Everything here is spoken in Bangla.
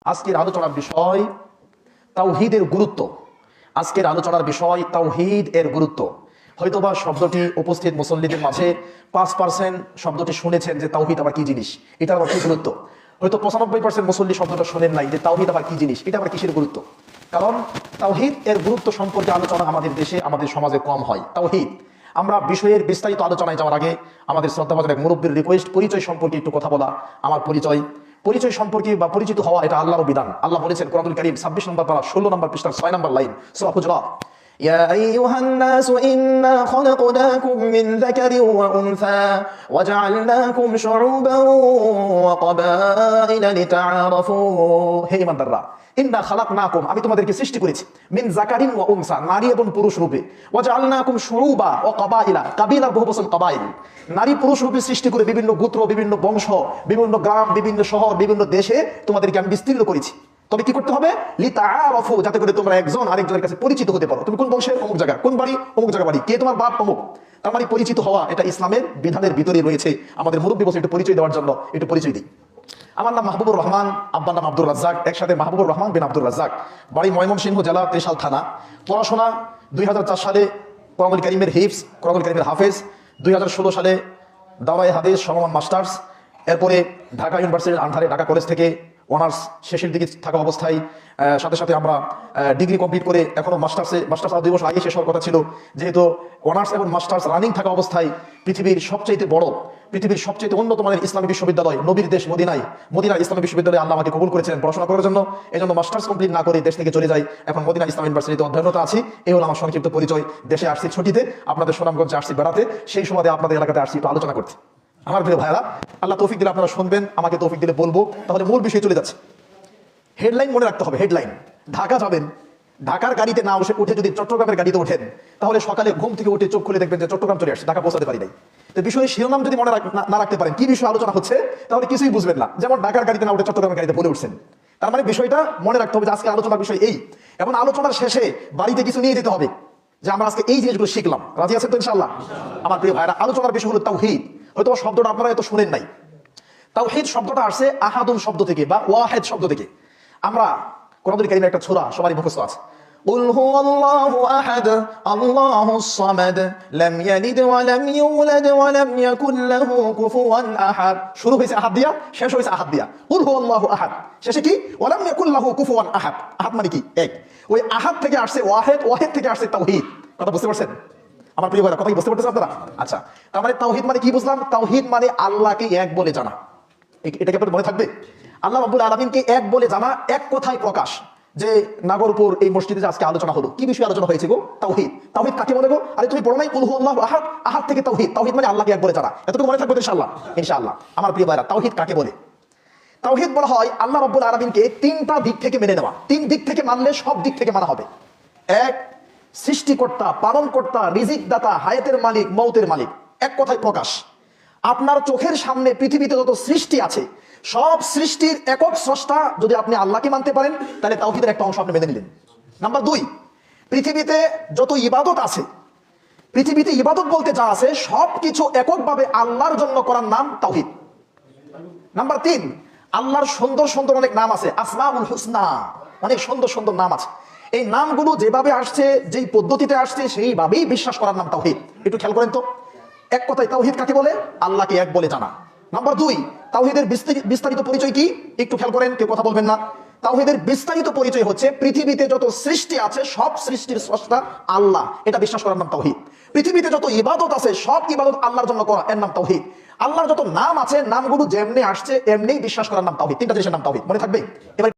আজকের আলোচনার বিষয় তাওহীদের গুরুত্ব। আজকের আলোচনার বিষয় তাওহীদ এর গুরুত্ব। হয়তোবা শব্দটি উপস্থিত মুসল্লিদের মাঝে 5% শব্দটি শুনেছেন যে তাওহীদ আবার কি জিনিস, এটা আবার কি গুরুত্ব। হয়তো 95% মুসল্লি শব্দটা শোনেন নাই যে তাওহীদ আবার কি জিনিস, এটা আবার কিসের গুরুত্ব। কারণ তাওহীদ এর গুরুত্ব সম্পর্কে আলোচনা আমাদের দেশে, আমাদের সমাজে কম হয়। তাওহীদ আমরা বিষয়ের বিস্তারিত আলোচনায় যাওয়ার আগে আমাদের শ্রদ্ধাভাজন এক মুরব্বির রিকোয়েস্ট, পরিচয় সম্পর্কে একটু কথা বলা। আমার পরিচয় সম্পর্কে বা পরিচিত হওয়া এটা আল্লাহর বিধান। আল্লাহ বলেছেন কোরআনুল কারীম 26 নম্বর পারা 16 নম্বর পৃষ্ঠার 6 নম্বর লাইন সূরা হুজুরাত, يا أيها الناس إنا خلقناكم من ذكر وأنثى وجعلناكم شعوبا وقبائل لتعارفوا। হে ঈমানদাররা, ইন্না খালাকনাকুম, আমি তোমাদেরকে সৃষ্টি করেছি, মিন যাকারিন ওয়া উনসা, নারী এবং পুরুষ রূপে, ওয়া জাআলনাকুম শুউবা ওয়া কাবাইলা, কাবিলার বহুবচন কাবাইল, নারী পুরুষ রূপে সৃষ্টি করে বিভিন্ন গোত্র, বিভিন্ন বংশ, বিভিন্ন গ্রাম, বিভিন্ন শহর, বিভিন্ন দেশে তোমাদেরকে আমি বিস্তীর্ণ করেছি। তবে কি করতে হবে? লিতাআরাফু, যাতে করে তোমরা একজন আরেকজনের কাছে পরিচিত হতে পারো। তুমি কোন বংশের, অমুক জায়গা, কোন বাড়ি, অমুক জায়গা বাড়ি, কে তোমার বাপ, অমুক। তার মানে পরিচিত হওয়া এটা ইসলামের বিধানের ভিতরে রয়েছে। আমাদের মুরব্বী বলছে একটু পরিচয় দেওয়ার জন্য একটু পরিচয় দিই। আমার নাম মাহবুবুর রহমান, আব্বার নাম আব্দুর রাজ্জাক, একসাথে মাহবুবুর রহমান বিন আব্দুর রাজ্জাক। বাড়ি ময়মনসিংহ জেলা, ত্রিশাল থানা। পড়াশোনা 2004 সালে কোরআনুল কারীমের হিফজ, কোরআনুল কারীমের হাফেজ। 2016 সালে দাওরায়ে হাদিস সমমান মাস্টার্স। এরপরে ঢাকা ইউনিভার্সিটির আন্ডারে ঢাকা কলেজ থেকে অনার্স শেষের দিকে থাকা অবস্থায় সাথে সাথে আমরা ডিগ্রি কমপ্লিট করে এখনো মাস্টার্স 2 বছর আগে শেষ হওয়ার কথা ছিল। যেহেতু অনার্স এবং মাস্টার্স রানিং থাকা অবস্থায় পৃথিবীর সবচেয়ে বড়, পৃথিবীর সবচেয়ে উন্নত মানের ইসলামী বিশ্ববিদ্যালয়, নবীর দেশ মদিনা ইসলামী বিশ্ববিদ্যালয়ে আল্লাহ আমাকে কবুল করেছিলেন পড়াশোনা করার জন্য। এই জন্য মাস্টার্স কমপ্লিট না করে দেশ থেকে চলে যাই, এখন মদিনা ইসলাম ইউনিভার্সিটিতে অধ্যয়নরত আছি। এই হলো আমার সংক্ষিপ্ত পরিচয়। দেশে আসছি ছুটিতে, আপনাদের সুনামগঞ্জে আসছি বেড়াতে, সেই সময় আপনাদের এলাকাতে আসছি একটু আলোচনা করতে। আমার প্রিয় ভাইরা, আল্লাহ তৌফিক দিলে আপনারা শুনবেন, আমাকে তৌফিক দিলে বলবো। তাহলে মূল বিষয়ে চলে যাচ্ছে। হেডলাইন মনে রাখতে হবে। হেডলাইন, ঢাকা যাবেন, ঢাকার গাড়িতে না উঠে যদি চট্টগ্রামের গাড়িতে ওঠেন, তাহলে সকালে ঘুম থেকে উঠে চোখ খুলে দেখবেন যে চট্টগ্রাম চলে আসছে, ঢাকা পৌঁছাতে পারি নাই। তো বিষয়ের শিরোনাম যদি মনে না রাখতে পারেন কি বিষয়ে আলোচনা হচ্ছে, তাহলে কিছুই বুঝবেন না। যেমন ঢাকার গাড়িতে না উঠে চট্টগ্রামের গাড়িতে বলে উঠছেন। তার মানে বিষয়টা মনে রাখতে হবে যে আজকে আলোচনার বিষয় এই, এবং আলোচনার শেষে বাড়িতে কিছু নিয়ে যেতে হবে যে আমরা আজকে এই জিনিসগুলো শিখলাম। রাজি আছেন তো ইনশাআল্লাহ? আমার প্রিয় ভাইরা, আলোচনার বিষয় হলো তাওহীদ। হয়তো শব্দটা আপনারা এত শুনেন নাই। তাওহীদ শব্দটা আসছে আহাদুন শব্দ থেকে বা ওয়াহিদ শব্দ থেকে। আমরা কোরআনুল কারীমের একটা সূরা সবারই মুখস্থ আছে, قل هو الله أحد الله الصمد لم يلد ولم يولد ولم يكن له كفوا أحد। শুরু হয়েছে আহাদ দিয়া, শেষ হয়েছে আহাদ দিয়া। কুল হু আল্লাহু আহাদ, শেষে কি? ওয়ালাম ইয়াকুল লাহু কুফুয়ান আহাদ। আহাদ মানে কি? এক। ওই আহাদ থেকে আসছে ওয়াহিদ, ওয়াহিদ থেকে আসছে তাওহীদ। কথা বুঝতে পারছেন আমার প্রিয় ভাইরা? কথা কি বুঝতে পারতেছেন আপনারা? আচ্ছা, তার মানে তাওহীদ মানে কি বুঝলাম? তাওহীদ মানে আল্লাহকে এক বলে জানা। এটা কি আপনাদের মনে থাকবে? আল্লাহ রাব্বুল আলামিনকে এক বলে জানা, এক কথায় প্রকাশ। যে নাগরপুর এই মসজিদে আজকে আলোচনা হলো, কি বিষয়ে আলোচনা হয়েছে গো? তাওহীদ। তাওহীদ কাকে বলে গো? আরে তুমি পড়ো নাই কুল হু আল্লাহু আহাদ, আহাদ থেকে তাওহীদ। তাওহীদ মানে আল্লাহকে এক বলে জানা। এতটুকু মনে থাকবে ইনশাআল্লাহ? ইনশাআল্লাহ। আমার প্রিয় ভাইরা, তাওহীদ কাকে বলে? তাওহীদ বলা হয় আল্লাহ রাব্বুল আলামিনকে 3টা দিক থেকে মেনে নেওয়া। 3 দিক থেকে মানলে সব দিক থেকে মানা হবে। এক, সৃষ্টিকর্তা, পালনকর্তা, রিজিক দাতা, হায়াতের মালিক, মৌতের মালিক, এক কথায় প্রকাশ। আপনার চোখের সামনে পৃথিবীতে যত সৃষ্টি আছে, সব সৃষ্টির একক স্রষ্টা যদি আপনি আল্লাহকে মানতে পারেন, তাহলে তাওহীদের একটা অংশ আপনি মেনে নিলেন। নাম্বার 2, পৃথিবীতে যত ইবাদত আছে, পৃথিবীতে ইবাদত বলতে যা আছে সবকিছু এককভাবে আল্লাহর জন্য করার নাম তাওহীদ। নাম্বার 3, আল্লাহর সুন্দর সুন্দর অনেক নাম আছে, আসমাউল হুসনা, অনেক সুন্দর সুন্দর নাম আছে। এই নামগুলো যেভাবে আসছে, যেই পদ্ধতিতে আসছে, সেইভাবেই বিশ্বাস করার নাম তাওহীদ। একটু খেয়াল করেন তো, এক কথায় তাওহীদ কাকে বলে? আল্লাহকে এক বলে জানা। নাম্বার 2, তাওহীদের বিস্তারিত পরিচয় কি? একটু খেয়াল করেন, কেউ কথা বলবেন না। তাওহীদের বিস্তারিত পরিচয় হচ্ছে পৃথিবীতে যত সৃষ্টি আছে সব সৃষ্টির স্রষ্টা আল্লাহ, এটা বিশ্বাস করার নাম তাওহীদ। পৃথিবীতে যত ইবাদত আছে সব ইবাদত আল্লাহর জন্য করা, এর নাম তাওহীদ। আল্লাহর যত নাম আছে, নামগুলো যেমনি আসছে এমনি বিশ্বাস করার নাম তাওহীদ। 3টা জিনিসের নাম তাওহীদ। মনে থাকবে? এবার